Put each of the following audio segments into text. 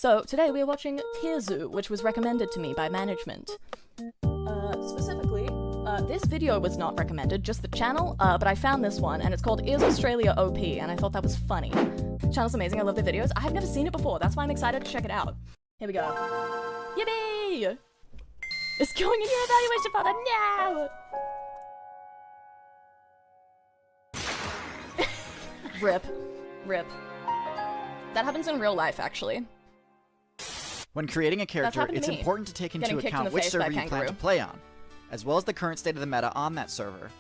So today we are watching TierZoo's, which was recommended to me by management. Specifically, this video was not recommended, just the channel, but I found this one, and it's called Is Australia OP, and I thought that was funny. The channel's amazing, I love their videos. I've never seen it before, that's why I'm excited to check it out. Here we go. Yippee! It's going in your evaluation folder, no! Rip. Rip. That happens in real life, actually. When creating a character, it's important to take into account which server you plan to play on, as well as the current state of the meta on that server.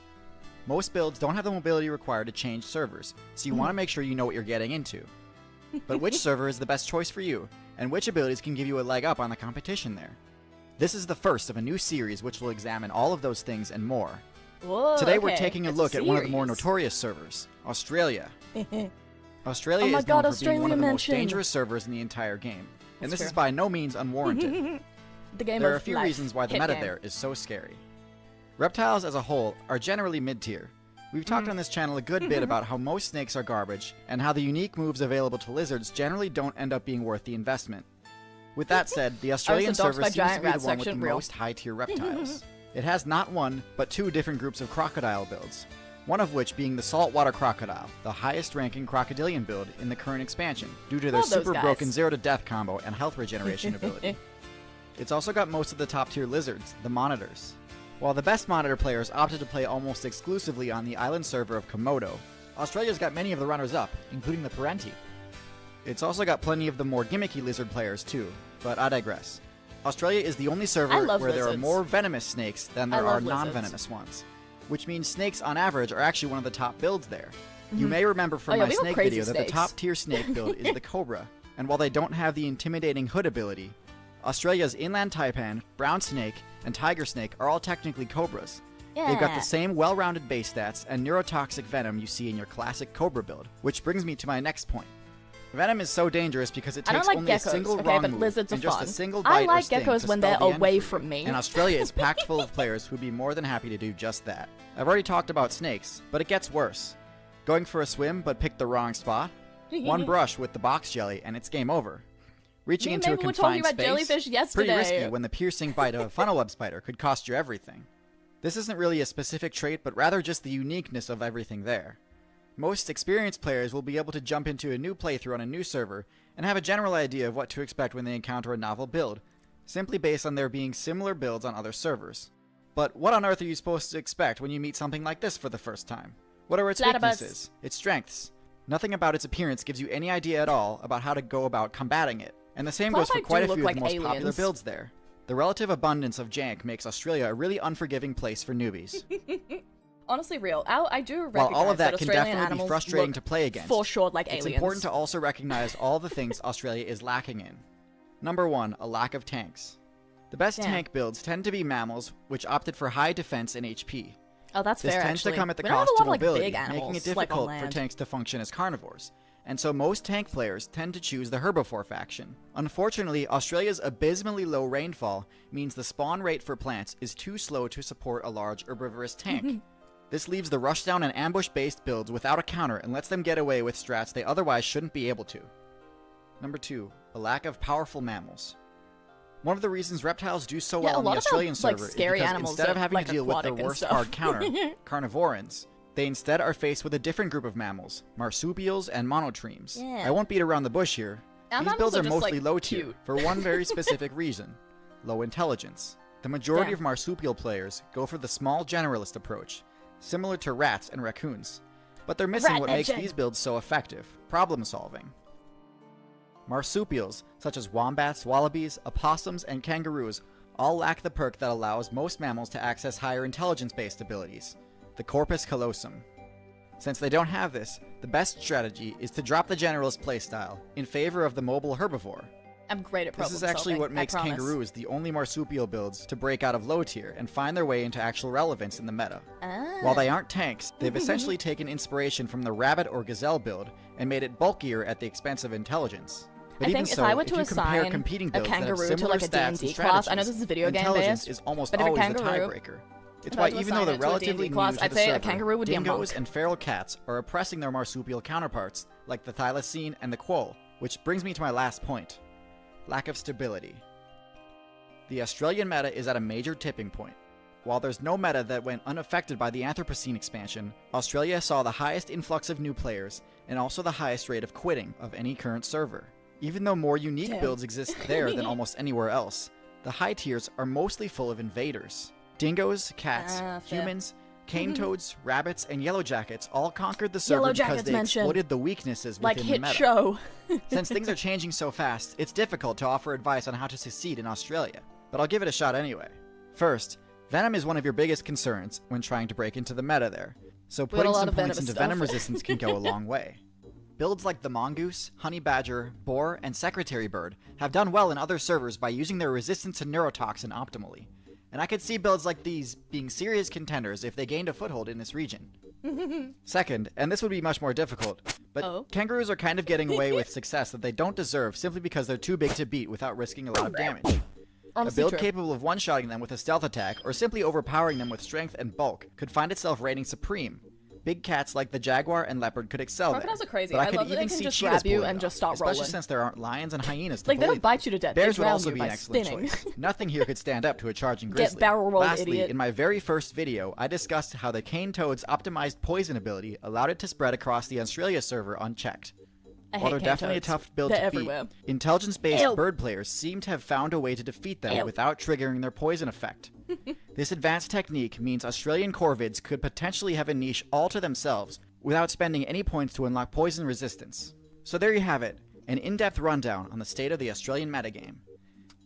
Most builds don't have the mobility required to change servers, so you want to make sure you know what you're getting into. But which server is the best choice for you, and which abilities can give you a leg up on the competition there? This is the first of a new series which will examine all of those things and more. Whoa, Today we're taking a look at one of the more notorious servers, Australia. Australia is known for being one of the most dangerous servers in the entire game, and this is by no means unwarranted. There are a few reasons why the meta there is so scary. Reptiles as a whole are generally mid-tier. We've talked on this channel a good bit about how most snakes are garbage, and how the unique moves available to lizards generally don't end up being worth the investment. With that said, the Australian server seems to be the one with the most high-tier reptiles. It has not one, but two different groups of crocodile builds, one of which being the saltwater crocodile, the highest ranking crocodilian build in the current expansion, due to their super broken 0 to death combo and health regeneration ability. It's also got most of the top tier lizards, the monitors. While the best monitor players opted to play almost exclusively on the island server of Komodo, Australia's got many of the runners-up, including the Parenti. It's also got plenty of the more gimmicky lizard players too, but I digress. Australia is the only server where there are more venomous snakes than there are non-venomous ones, which means snakes on average are actually one of the top builds there. You may remember from my snake video that the top tier snake build is the Cobra, and while they don't have the intimidating hood ability, Australia's inland taipan, brown snake, and tiger snake are all technically cobras. They've got the same well-rounded base stats and neurotoxic venom you see in your classic Cobra build, which brings me to my next point. Venom is so dangerous because it takes only a single wrong move and just a single bite or sting to spell the end for you. And Australia is packed full of players who'd be more than happy to do just that. I've already talked about snakes, but it gets worse. Going for a swim but picked the wrong spot? One brush with the box jelly and it's game over. Reaching into a confined space? Pretty risky when the piercing bite of a funnel web spider could cost you everything. This isn't really a specific trait, but rather just the uniqueness of everything there. Most experienced players will be able to jump into a new playthrough on a new server and have a general idea of what to expect when they encounter a novel build, simply based on there being similar builds on other servers. But what on earth are you supposed to expect when you meet something like this for the first time? What are its weaknesses, its strengths? Nothing about its appearance gives you any idea at all about how to go about combating it, and the same goes for quite a few of the most popular builds there. The relative abundance of jank makes Australia a really unforgiving place for newbies. Honestly, real. I do recognize While all of that can Australian definitely be frustrating to play against, for sure like it's important to also recognize all the things Australia is lacking in. Number 1, a lack of tanks. The best tank builds tend to be mammals, which opted for high defense and HP. Oh, that's fair, This tends to come at the cost of mobility, making it difficult for tanks to function as carnivores. And so most tank players tend to choose the herbivore faction. Unfortunately, Australia's abysmally low rainfall means the spawn rate for plants is too slow to support a large herbivorous tank. This leaves the rushdown and ambush-based builds without a counter and lets them get away with strats they otherwise shouldn't be able to. Number 2, a lack of powerful mammals. One of the reasons reptiles do so well on the Australian server is because instead of having to deal with their worst hard counter, carnivorans, they instead are faced with a different group of mammals, marsupials and monotremes. I won't beat around the bush here. These builds are mostly low tier for one very specific reason: low intelligence. The majority of marsupial players go for the small generalist approach, similar to rats and raccoons, but they're missing what makes these builds so effective: problem solving. Marsupials, such as wombats, wallabies, opossums, and kangaroos, all lack the perk that allows most mammals to access higher intelligence-based abilities, the corpus callosum. Since they don't have this, the best strategy is to drop the generalist playstyle in favor of the mobile herbivore. I'm great at problem solving. This is actually what makes kangaroos the only marsupial builds to break out of low tier and find their way into actual relevance in the meta. While they aren't tanks, they've essentially taken inspiration from the rabbit or gazelle build and made it bulkier at the expense of intelligence. But I even think so, if I were to you compare assign competing a builds that have kangaroo to similar like a stats D&D and class, I know strategies, this is video game intelligence based, is almost but if a always the kangaroo- tiebreaker. It's why even though they're relatively new to I'd the say a server, kangaroo would be a dingoes monk. and feral cats are oppressing their marsupial counterparts, like the thylacine and the quoll, which brings me to my last point. lack of stability. The Australian meta is at a major tipping point. While there's no meta that went unaffected by the Anthropocene expansion, Australia saw the highest influx of new players and also the highest rate of quitting of any current server. Even though more unique builds exist there than almost anywhere else, the high tiers are mostly full of invaders. Dingoes, cats, humans, cane toads, rabbits, and yellow jackets all conquered the server because they exploited the weaknesses within the meta. Show. Since things are changing so fast, it's difficult to offer advice on how to succeed in Australia, but I'll give it a shot anyway. First, Venom is one of your biggest concerns when trying to break into the meta there, so putting some points into Venom resistance can go a long way. Builds like the Mongoose, Honey Badger, Boar, and Secretary Bird have done well in other servers by using their resistance to neurotoxin optimally, and I could see builds like these being serious contenders if they gained a foothold in this region. Second, and this would be much more difficult, but kangaroos are kind of getting away with success that they don't deserve simply because they're too big to beat without risking a lot of damage. A build capable of one-shotting them with a stealth attack, or simply overpowering them with strength and bulk, could find itself reigning supreme. Big cats like the jaguar and leopard could excel there, crazy. but I could even see cheetahs you and just start especially rolling. Since there aren't lions and hyenas to like, they don't bite you to death. Bears would also be an excellent choice. Nothing here could stand up to a charging grizzly. Get barrel rolled, Lastly, idiot. in my very first video, I discussed how the cane toad's optimized poison ability allowed it to spread across the Australia server unchecked. While they're definitely a tough build to beat, intelligence-based bird players seem to have found a way to defeat them without triggering their poison effect. This advanced technique means Australian corvids could potentially have a niche all to themselves without spending any points to unlock poison resistance. So there you have it, an in-depth rundown on the state of the Australian metagame.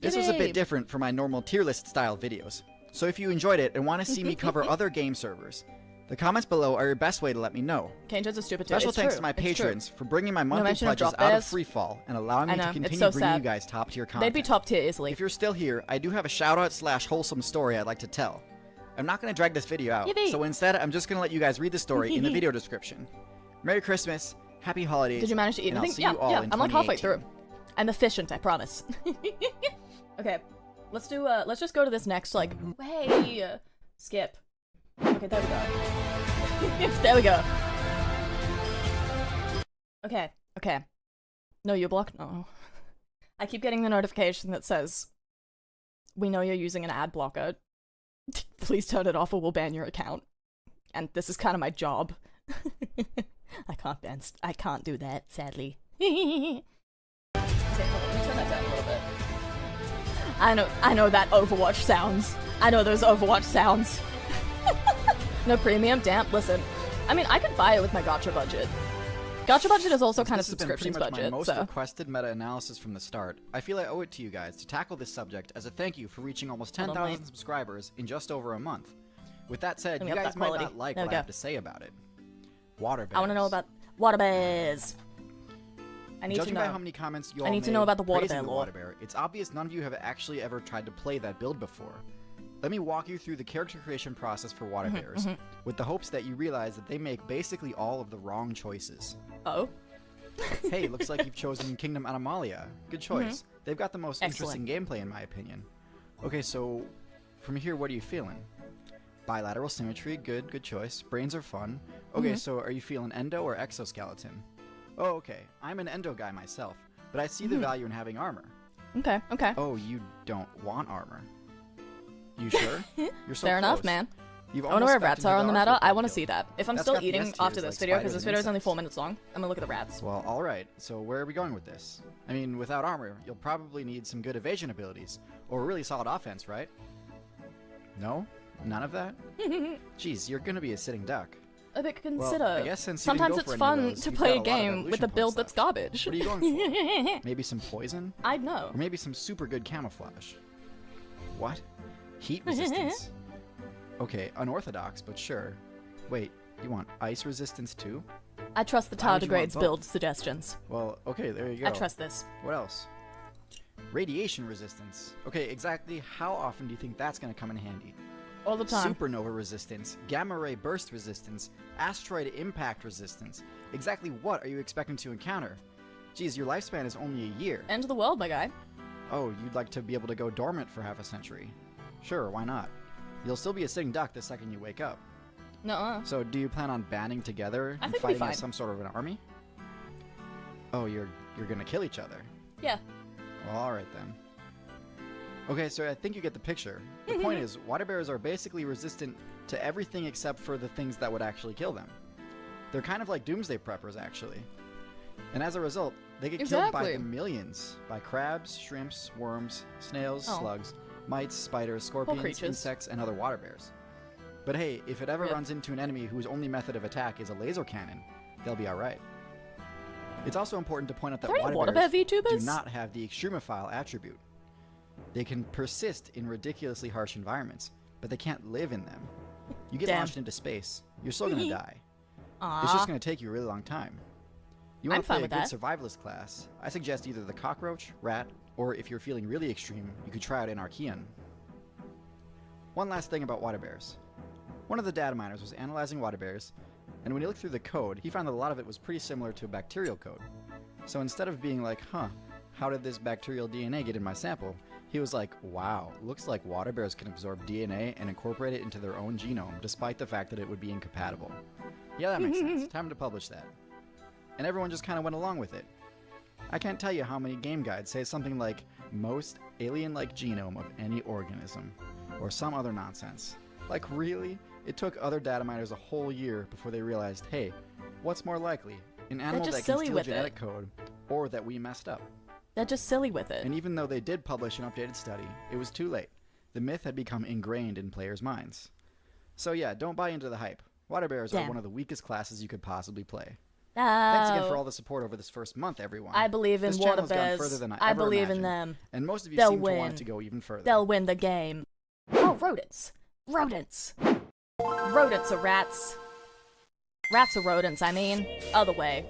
This was a bit different from my normal tier list style videos, so if you enjoyed it and want to see me cover other game servers, the comments below are your best way to let me know. Kane's a stupid Special thanks to my patrons for bringing my monthly pledges out of freefall and allowing me to continue bringing you guys top tier content. They'd be top tier easily. If you're still here, I do have a shout out / wholesome story I'd like to tell. I'm not going to drag this video out, so instead I'm just going to let you guys read the story in the video description. Merry Christmas, Happy Holidays. Did you manage to eat anything? Yeah, I'm like halfway through. I'm efficient, I promise. Okay, let's just go to this next, like, hey, skip. Okay, there we go. There we go. Okay. No, you blocked? No. I keep getting the notification that says, we know you're using an ad blocker. Please turn it off or we'll ban your account. And this is kind of my job. I can't do that, sadly. Okay, hold on, let me turn that down a little bit. I know that Overwatch sounds. I know those Overwatch sounds. No premium? Damn, listen. I mean, I could buy it with my gacha budget. Gacha budget is also kind of subscriptions budget, my most requested meta-analysis from the start. I feel I owe it to you guys to tackle this subject as a thank you for reaching almost 10,000 subscribers in just over a month. With that said, you guys might not like what I have to say about it. Water bears. I want to know about water bears. I need Judging to know. by how many comments you all I need to know about the water bear lore. It's obvious none of you have actually ever tried to play that build before. Let me walk you through the character creation process for water bears, with the hopes that you realize that they make basically all of the wrong choices. Oh? Hey, looks like you've chosen Kingdom Animalia. Good choice. They've got the most interesting gameplay in my opinion. Okay, so from here, what are you feeling? Bilateral symmetry, good choice. Brains are fun. Okay, so are you feeling endo or exoskeleton? Oh, okay. I'm an endo guy myself, but I see the value in having armor. Okay. Oh, you don't want armor. You sure? You're so Fair close. enough, man. I wonder where rats are on the meta. I want to see that. If I'm still eating after this video, because this video is only 4 minutes long, I'm gonna look at the rats. Well, alright. So where are we going with this? I mean, without armor, you'll probably need some good evasion abilities, or a really solid offense, right? No? None of that? Jeez, you're gonna be a sitting duck. A bit consider. Well, I guess since sometimes it's fun to play a game with a build that's garbage. What are you going for? Maybe some poison? I'd know. Or maybe some super good camouflage. What? Heat resistance? Okay, unorthodox, but sure. Wait, you want ice resistance too? I trust the tardigrades build suggestions. Well, okay, there you go. I trust this. What else? Radiation resistance. Okay, exactly how often do you think that's gonna come in handy? All the time. Supernova resistance, gamma ray burst resistance, asteroid impact resistance. Exactly what are you expecting to encounter? Geez, your lifespan is only a year. End of the world, my guy. Oh, you'd like to be able to go dormant for half a century. Sure, why not? You'll still be a sitting duck the second you wake up. Nuh-uh. So do you plan on banding together and fighting as some sort of an army? Oh, you're gonna kill each other. Yeah. Well, alright then. Okay, so I think you get the picture. The point is, water bears are basically resistant to everything except for the things that would actually kill them. They're kind of like doomsday preppers, actually. And as a result, they get killed by the millions. By crabs, shrimps, worms, snails, slugs, mites, spiders, scorpions, insects, and other water bears. But hey, if it ever runs into an enemy whose only method of attack is a laser cannon, they'll be alright. It's also important to point out that water bears do not have the extremophile attribute. They can persist in ridiculously harsh environments, but they can't live in them. You get launched into space, you're still gonna die. It's just gonna take you a really long time. You want to play a good survivalist class, I suggest either the cockroach, rat, or if you're feeling really extreme, you could try out Anarchean. One last thing about water bears. One of the data miners was analyzing water bears, and when he looked through the code, he found that a lot of it was pretty similar to bacterial code. So instead of being like, how did this bacterial DNA get in my sample? He was like, wow, looks like water bears can absorb DNA and incorporate it into their own genome, despite the fact that it would be incompatible. Yeah, that makes sense. Time to publish that. And everyone just kind of went along with it. I can't tell you how many game guides say something like, most alien-like genome of any organism, or some other nonsense. Like, really? It took other data miners a whole year before they realized, hey, what's more likely? An animal that can steal genetic code, or that we messed up. They're just silly with it. And even though they did publish an updated study, it was too late. The myth had become ingrained in players' minds. So yeah, don't buy into the hype. Water bears are one of the weakest classes you could possibly play. Thanks again for all the support over this first month, everyone. I believe in water bears. Further than I believe in them. And most of you seem to want it to go even further. They'll win the game. Oh, rodents. Rodents. Rodents are rats. Rats are rodents, I mean. Other way.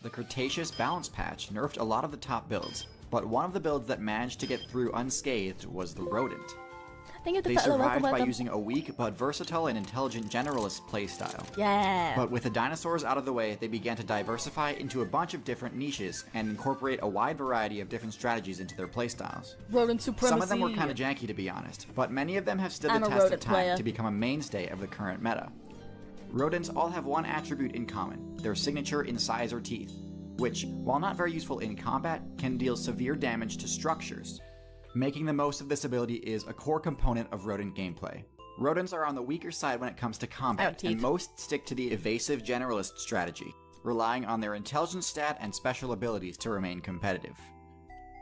The Cretaceous Balance Patch nerfed a lot of the top builds, but one of the builds that managed to get through unscathed was the Rodent. They survived by using a weak but versatile and intelligent generalist playstyle. Yeah. But with the dinosaurs out of the way, they began to diversify into a bunch of different niches and incorporate a wide variety of different strategies into their playstyles. Rodent supremacy. Some of them were kind of janky, to be honest, but many of them have stood the test of time to become a mainstay of the current meta. Rodents all have one attribute in common, their signature incisor teeth, which, while not very useful in combat, can deal severe damage to structures. Making the most of this ability is a core component of rodent gameplay. Rodents are on the weaker side when it comes to combat, and most stick to the evasive generalist strategy, relying on their intelligence stat and special abilities to remain competitive.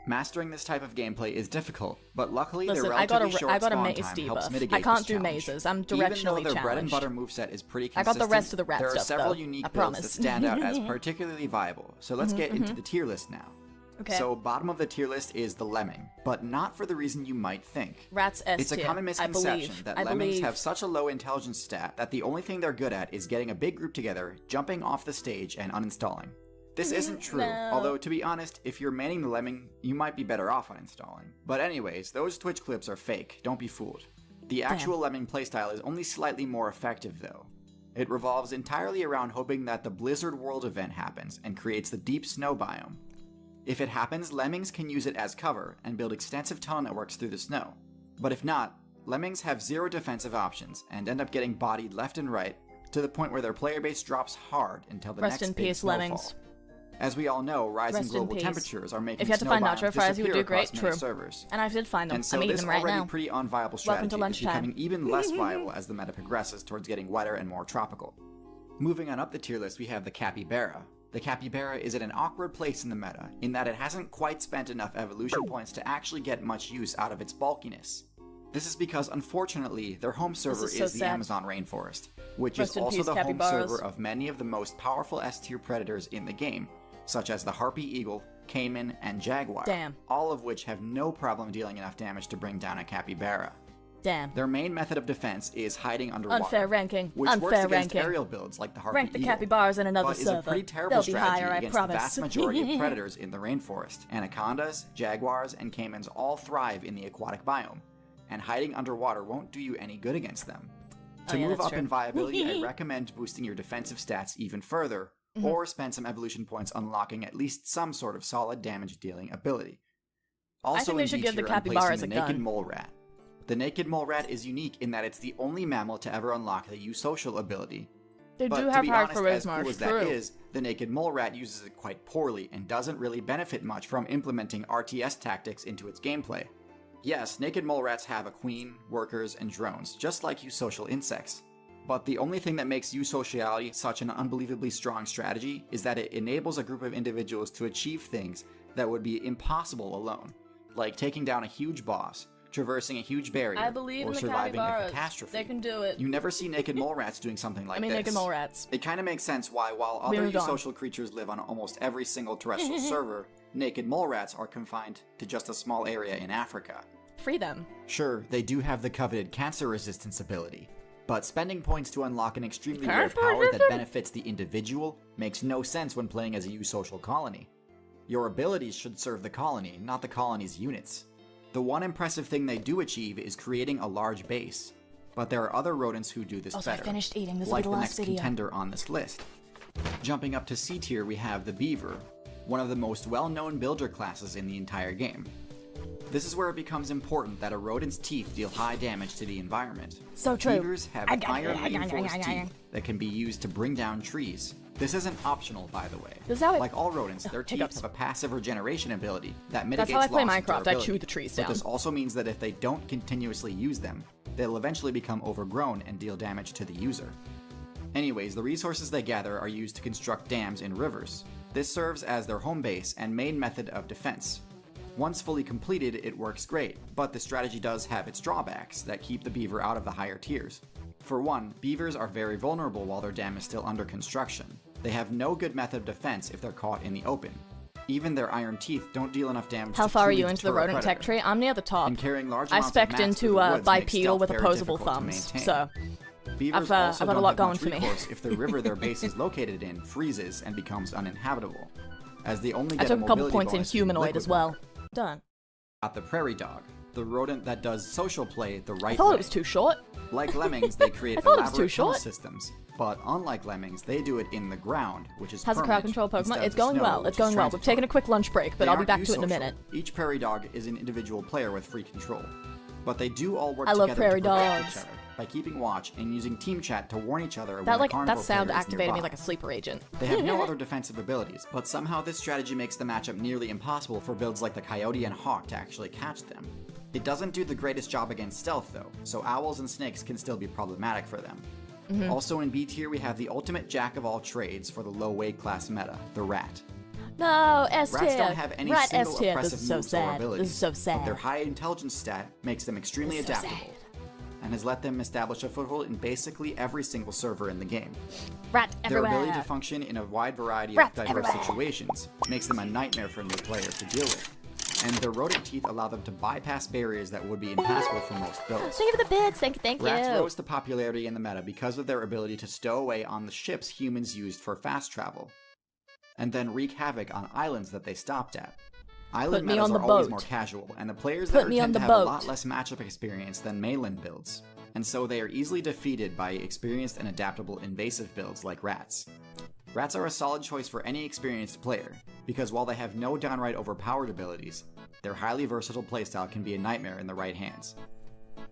Mastering this type of gameplay is difficult, but luckily their relatively short spawn time helps mitigate I can't this do challenge. mazes, I'm directionally Even though their challenged. bread and butter moveset is pretty consistent, I got the rest of the rat there are stuff, several though. unique builds that stand out as particularly viable, so let's get into the tier list now. Okay. So bottom of the tier list is the lemming, but not for the reason you might think. Rats S It's a tier. common misconception that lemmings have such a low intelligence stat that the only thing they're good at is getting a big group together, jumping off the stage, and uninstalling. This isn't true, although to be honest, if you're manning the lemming, you might be better off uninstalling. But anyways, those Twitch clips are fake, don't be fooled. The actual lemming playstyle is only slightly more effective though. It revolves entirely around hoping that the Blizzard World event happens and creates the deep snow biome. If it happens, lemmings can use it as cover and build extensive tunnel networks through the snow. But if not, lemmings have zero defensive options and end up getting bodied left and right to the point where their player base drops hard until the next big snowfall. Lemmings. As we all know, rising global temperatures are making if you had to find nacho fries, you would do great. True. Servers. And I did find them. And so I'm eating this them right already now. pretty unviable strategy is becoming even less viable as the meta progresses towards getting wetter and more tropical. Moving on up the tier list, we have the capybara. The capybara is at an awkward place in the meta, in that it hasn't quite spent enough evolution points to actually get much use out of its bulkiness. This is because, unfortunately, their home server is the Amazon rainforest, which is also the home server of many of the most powerful S-tier predators in the game, such as the harpy eagle, caiman, and jaguar, all of which have no problem dealing enough damage to bring down a capybara. Their main method of defense is hiding underwater. Unfair ranking. Which works against aerial builds like the harpy Rank the eagle, capybaras in another but server. is a pretty terrible strategy against the vast majority of predators in the rainforest. Anacondas, jaguars, and caimans all thrive in the aquatic biome, and hiding underwater won't do you any good against them. To move up in viability, I recommend boosting your defensive stats even further, or spend some evolution points unlocking at least some sort of solid damage dealing ability. Also I think they should give the capybaras a gun. Naked mole rat. The naked mole rat is unique in that it's the only mammal to ever unlock the usocial ability. They but do to have be high honest, charisma, as cool as that is, the naked mole rat uses it quite poorly and doesn't really benefit much from implementing RTS tactics into its gameplay. Yes, naked mole rats have a queen, workers, and drones, just like usocial insects. But the only thing that makes usociality such an unbelievably strong strategy is that it enables a group of individuals to achieve things that would be impossible alone, like taking down a huge boss, traversing a huge barrier, or surviving a catastrophe. They can do it. You never see naked mole rats doing something like this. Naked mole rats. It kind of makes sense why, while other usocial creatures live on almost every single terrestrial server, naked mole rats are confined to just a small area in Africa. Free them. Sure, they do have the coveted cancer resistance ability, but spending points to unlock an extremely rare power that benefits the individual makes no sense when playing as a usocial colony. Your abilities should serve the colony, not the colony's units. The one impressive thing they do achieve is creating a large base, but there are other rodents who do this better, I finished eating. This like will be the last video. Contender on this list. Jumping up to C tier, we have the beaver, one of the most well-known builder classes in the entire game. This is where it becomes important that a rodent's teeth deal high damage to the environment. So true. Beavers have iron-reinforced teeth that can be used to bring down trees. This isn't optional, by the way. Like all rodents, their teeth have a passive regeneration ability that mitigates loss of durability. That's how I play Minecraft. I chew the trees down. But this also means that if they don't continuously use them, they'll eventually become overgrown and deal damage to the user. Anyways, the resources they gather are used to construct dams in rivers. This serves as their home base and main method of defense. Once fully completed, it works great, but the strategy does have its drawbacks that keep the beaver out of the higher tiers. For one, beavers are very vulnerable while their dam is still under construction. They have no good method of defense if they're caught in the open. Even their iron teeth don't deal enough damage How far are you into the rodent tech tree? I'm near the top. And carrying large I amounts spec'd of mats into bipedal with opposable thumbs, so Beavers I've also got a don't lot have going much for me. recourse if the river their base is located in freezes and becomes uninhabitable, as they only I get took a couple mobility points in bonus humanoid as well. Done. Got the prairie dog, the rodent that does social play the right way. I thought it was too short. Like lemmings, they create I thought it was elaborate too short. tunnel systems, but unlike lemmings, they do it in the ground, which is Has a crowd control Pokemon. It's going well. It's going well. We've taken a quick lunch break, but I'll be back to it in a minute. Each prairie dog is an individual player with free control, but they do all work I love together prairie to protect dogs. each other by keeping watch and using team chat to warn each other That when a that sound player is activated me nearby. like a sleeper agent. They have no other defensive abilities, but somehow this strategy makes the matchup nearly impossible for builds like the Coyote and Hawk to actually catch them. It doesn't do the greatest job against stealth though, so owls and snakes can still be problematic for them. Also in B tier we have the ultimate jack of all trades for the low weight class meta, the rat. No, S tier. Rats don't have any Rat single S tier. oppressive This is so moves or sad. abilities, This is so sad. but their high intelligence stat makes them extremely This is so adaptable, and has let them establish a foothold in basically every single server in the game. Rat Their everywhere. ability to function in a wide variety Rats of diverse everywhere. situations makes them a nightmare for new players to deal with, and their rodent teeth allow them to bypass barriers that would be impassable for most builds. Thank you for the bits. Thank Rats you. rose to popularity in the meta because of their ability to stow away on the ships humans used for fast travel, and then wreak havoc on islands that they stopped at. Island me metas on the are always boat. more casual, and the players Put there me on tend the to have a boat. lot less matchup experience than mainland builds, and so they are easily defeated by experienced and adaptable invasive builds like rats. Rats are a solid choice for any experienced player, because while they have no downright overpowered abilities, their highly versatile playstyle can be a nightmare in the right hands.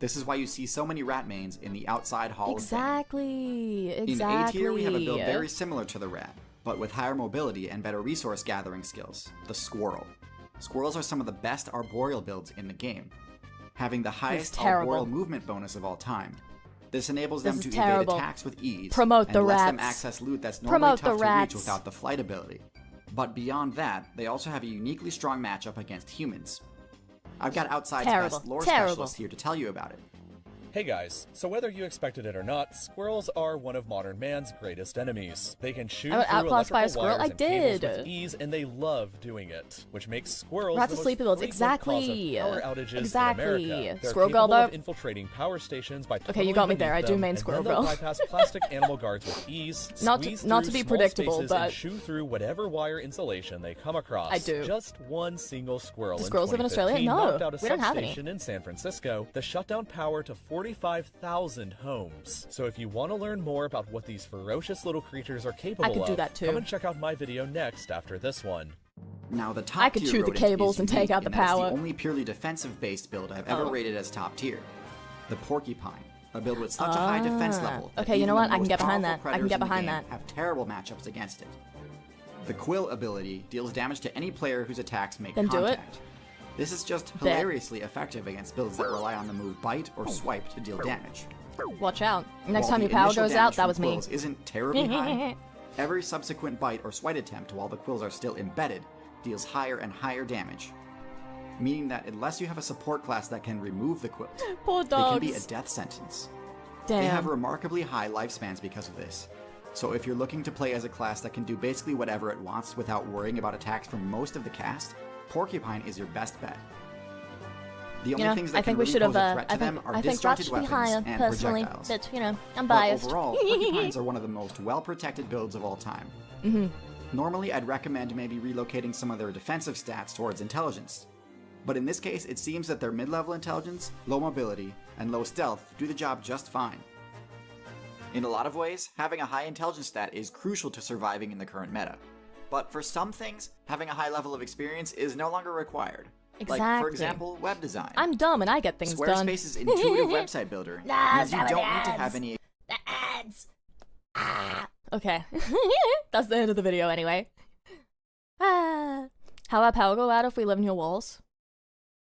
This is why you see so many rat mains in the outside Hall of Fame. Exactly. In A tier, we have a build very similar to the rat, but with higher mobility and better resource gathering skills, the squirrel. Squirrels are some of the best arboreal builds in the game, having the highest arboreal movement bonus of all time. This enables them to evade attacks with ease, Promote the and lets them rats. access loot that's Promote normally the tough to rats. reach without the flight ability. But beyond that, they also have a uniquely strong matchup against humans. I've got Outside's best lore specialist here to tell you about it. Hey guys, so whether you expected it or not, squirrels are one of modern man's greatest enemies. They can shoot I got through outclassed by a electrical squirrel? wires I and cables did. with ease, and they love doing it, which makes squirrels Rats the most asleep builds. frequent Exactly. cause of power outages Exactly. in America. They're Squirrel girl, capable of though. infiltrating power stations by Okay, you got me tunneling there. I beneath do them, main and squirrel then they'll girl. bypass plastic animal guards with ease, Not squeeze to through be small predictable, spaces, but and chew through whatever wire insulation they come across. I do. Just one single squirrel Do in squirrels live in Australia? 2015 No, knocked out a we don't have any. substation in San Francisco that shut down power to 45,000 homes. So if you want to learn more about what these ferocious little creatures are capable I could do of, that too. come and check out my video next after this one. Now, the top I could chew the cables and take out the power. That's the only purely defensive-based build I've ever rated as top tier. The Porcupine, a build with such a high defense level. Okay, you know what? I can get behind that. I can get behind that. Have terrible matchups against it. The Quill ability deals damage to any player whose attacks make contact. Do it. This is just hilariously effective against builds that rely on the move Bite or Swipe to deal damage. Watch out. Next time your power goes out, that was me. Isn't terribly high. Every subsequent Bite or Swipe attempt while the Quills are still embedded deals higher and higher damage. Meaning that unless you have a support class that can remove the Quills, Poor dogs. they can be a death sentence. Damn. They have remarkably high lifespans because of this. So if you're looking to play as a class that can do basically whatever it wants without worrying about attacks from most of the cast, Porcupine is your best bet. The only things that can really pose a threat to them are disjointed weapons and projectiles. But, I'm biased. But overall, Porcupines are one of the most well-protected builds of all time. Normally, I'd recommend maybe relocating some of their defensive stats towards intelligence. But in this case, it seems that their mid-level intelligence, low mobility, and low stealth do the job just fine. In a lot of ways, having a high intelligence stat is crucial to surviving in the current meta. But for some things, having a high level of experience is no longer required. Exactly. Like, for example, web design. I'm dumb and I get things done. Squarespace's intuitive website builder means you don't need to have any... The ads! Okay. That's the end of the video anyway. How our power go out if we live in your walls?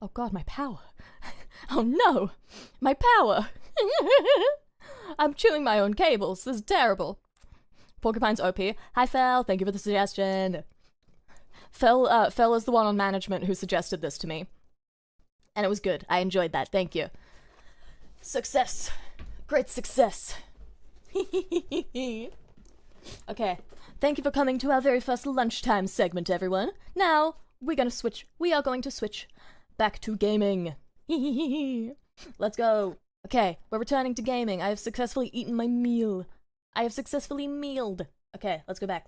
Oh god, my power. Oh no! My power! I'm chewing my own cables. This is terrible. Porcupine's OP. Hi, Fel. Thank you for the suggestion. Fel is the one on management who suggested this to me. And it was good. I enjoyed that. Thank you. Success. Great success. Okay. Thank you for coming to our very first lunchtime segment, everyone. Now, we are going to switch back to gaming. Let's go. Okay, we're returning to gaming. I have successfully eaten my meal. I have successfully mealed. Okay, let's go back.